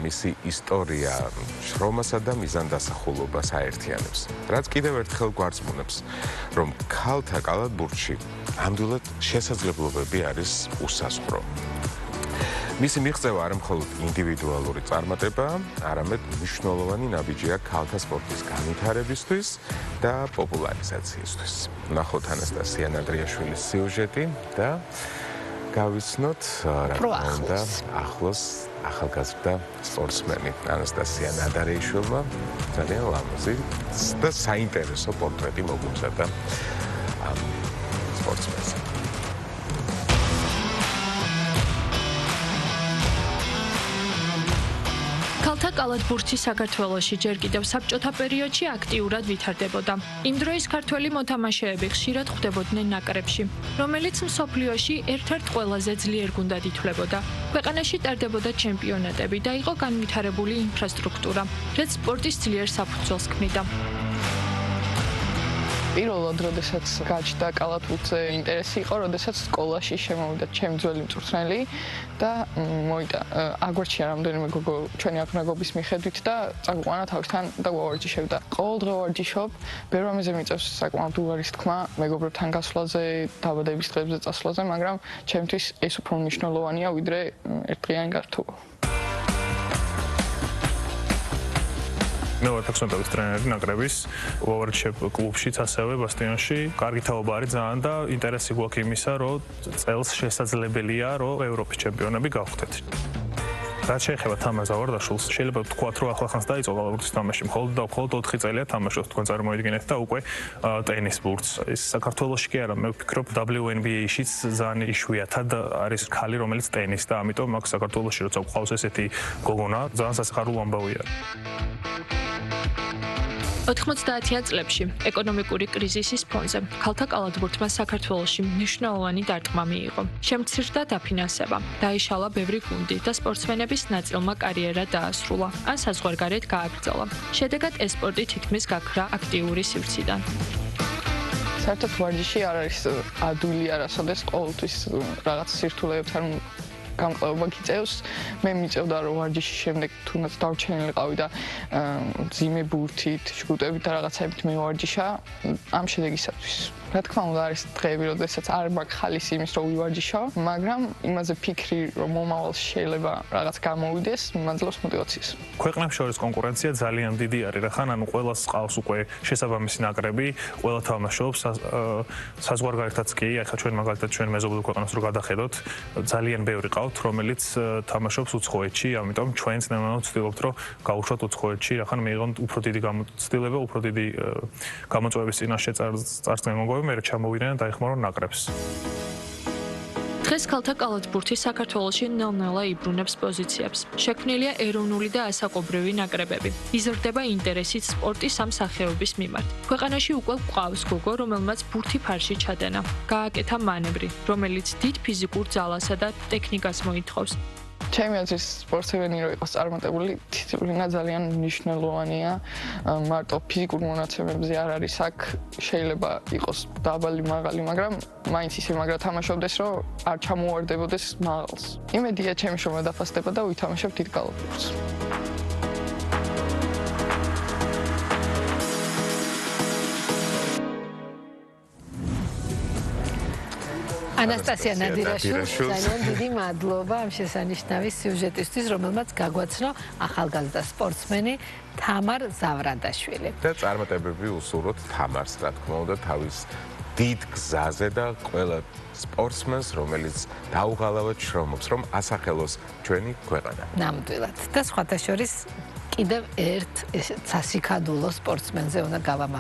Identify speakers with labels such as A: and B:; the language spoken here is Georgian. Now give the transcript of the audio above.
A: მისი ისტორია შრომასა და მიზანდასახულობას აერთიანებს. რაც კიდევ ერთხელ გვარწმუნებს, რომ ქალთა კალათბურთში ამდვილად შესაძლებლობები არის უსაზღვრო. მისი მიღწევა არა მხოლოდ ინდივიდუალური წარმატებაა, არამედ მნიშვნელოვანი ნაბიჯია ქალთა სპორტის განვითარებისთვის და პოპულარიზაციისთვის. ნახოთ ანასტასია ნადრიაშვილის სიუჟეტი და გავიცნოთ რა თქმა უნდა ახლოს ახალგაზრდა სპორტსმენი ანასტასია ნადრიაშვილმა ძალიან ლამაზი და საინტერესო პორტრეტი მოგვუწოდა ამ სპორტსმენს.
B: ქალთა კალათბურთი საქართველოში ჯერ კიდევ საბჭოთა პერიოდში აქტიურად ვითარდებოდა. იმ დროის ქართველი მოთამაშეები ხშირად ხვდებოდნენ ნაკრებში, რომელიც მსოფლიოში ერთ-ერთ ყველაზე ძლიერ გუნდად ითვლებოდა. ქვეყანაში ტარდებოდა ჩემპიონატები და იყო განვითარებული ინფრასტრუქტურა, რაც სპორტის ძლიერ საფუძველს ქმნიდა.
C: პირველად, როდესაც გაჩნდა კალათბურთზე ინტერესი იყო, როდესაც სკოლაში შემოვიდა ჩემი ძველი მწვრთნელი და მოვიდა აგვარჩია რამდენიმე გოგო ჩვენი აღნაგობის მიხედვით და წაგვიყვანა თავისთან და ვავარჯიშებდა. ყოველდღე ვარჯიშობ, ვერ ამაზე მიწევს საკმაოდ უარის თქმა მეგობრებთან გასვლაზე, დაბადების დღეებზე წასვლაზე, მაგრამ ჩემთვის ეს უფრო მნიშვნელოვანია, ვიდრე ერთდღიანი გართობა.
D: მე ვარ 16 ტრენერი ნაკრების ვავარჯიშებ კლუბშიც ასევე ბასტიონში. კარგი თაობა არის ძალიან და ინტერესი გვაქვს იმისა, რომ წელს შესაძლებელია, რომ ევროპის ჩემპიონები გავხდეთ. რაც შეეხება თამარ ზავარდაშვილს, შეიძლება ვთქვათ, რომ ახლახანს დაიწყო კალათბურთის თამაში, მხოლოდ 4 წელია თამაშობს, თქვენ წარმოიდგინეთ და უკვე ტენის ბურთს. ეს საქართველოში კი არა, მე ვფიქრობ WNBA-შიც ძალიან იშვიათად არის ქალი, რომელიც ტენის და ამიტომ აქ საქართველოში როცა გვყავს ესეთი გოგონა, ძალიან სასიხარულო ამბავია.
B: 90-იან წლებში ეკონომიკური კრიზისის ფონზე ქალთა კალათბურთმა საქართველოში მნიშვნელოვანი დარტყმა მიიღო. შემცირდა დაფინანსება, დაიშალა ბევრი გუნდი და სპორტსმენების ნაწილმა კარიერა დაასრულა, ან საზღვარგარეთ გააგრძელა. შედეგად ეს სპორტი თითქმის გაქრა აქტიური სივრციდან.
C: საერთოდ ვარჯიში არ არის ადვილი არასოდეს ყოველთვის რაღაც სირთულეებთან გამკლავება გიწევს. მე მიწევდა რომ ვარჯიშის შემდეგ თუნდაც დარჩენილიყავი და ძიმე ბურთით, შგუტებით და რაღაცაებით მე ვარჯიშა ამ შედეგისათვის. რა თქმა უნდა არის დღეები, როდესაც არ მაქვს ხალისი იმის რომ ვივარჯიშო, მაგრამ იმაზე ფიქრი რომ მომავალში შეიძლება რაღაც გამოვიდეს, მაძლევს мотивაციას.
D: ქვეყნებს შორის კონკურენცია ძალიან დიდი არის, რახან ანუ ყველას ყავს უკვე შესაბამისი ნაკრები, ყველა თამაშობს, საზღვარგარეთაც კი, ახლა ჩვენ მაგალითად ჩვენ მეზობელ ქვეყანას რო გადახედოთ, ძალიან ბევრი ყავთ, რომელიც თამაშობს უცხოეთში, ამიტომ ჩვენც ნამდვილად ვცდილობთ, რომ გავუშვათ უცხოეთში, რახან მიიღონ უფრო დიდი გამოცდილება, უფრო დიდი გამოწვევების წინაშე წარსდგენ მოგ მე ჩამოვიდნენ და ეხმარონ ნაკრებს.
B: დღეს ქალთა კალათბურთი საქართველოში ნელ-ნელა იბრუნებს პოზიციებს. შექმნილია ეროვნული და ასაკობრივი ნაკრებები. იზრდება ინტერესით სპორტის ამ სახეობის მიმართ. ქვეყანაში უკვე გვყავს გოგო, რომელმაც ბურთი ფარში ჩადენა. გააკეთა მანევრი, რომელიც დიდ ფიზიკურ ძალასა და ტექნიკას მოითხოვს.
C: ჩემი აზრით სპორტსმენი რო იყოს წარმატებული, დისციპლინა ძალიან მნიშვნელოვანია. მარტო ფიზიკურ მონაცემებზე არ არის აქ, შეიძლება იყოს დაბალი, მაღალი, მაგრამ მაინც ისე მაგრა თამაშობდეს, რომ არ ჩამოუვარდებოდეს მაღალს. იმედია ჩემი შრომა დაფასდება და ვითამაშებ დიდ კალათბურთს.
E: ანასტასია ნადირაშვილს ძალიან დიდი მადლობა ამ შესანიშნავი სიუჟეტისთვის, რომელმაც გაგვაცნო ახალგაზრდა სპორტსმენი თამარ ზავრადაშვილი.
A: და წარმატებები უსურვოთ თამარს, რა თქმა უნდა, თავის დიდ გზაზე და ყველა სპორტსმენს, რომელიც დაუღალავად შრომობს, რომ ასახელოს ჩვენი ქვეყანა.
E: ნამდვილად. და სხვათა შორის კიდევ ერთ სასიქადულო სპორტსმენზე უნდა გავამაყოთ.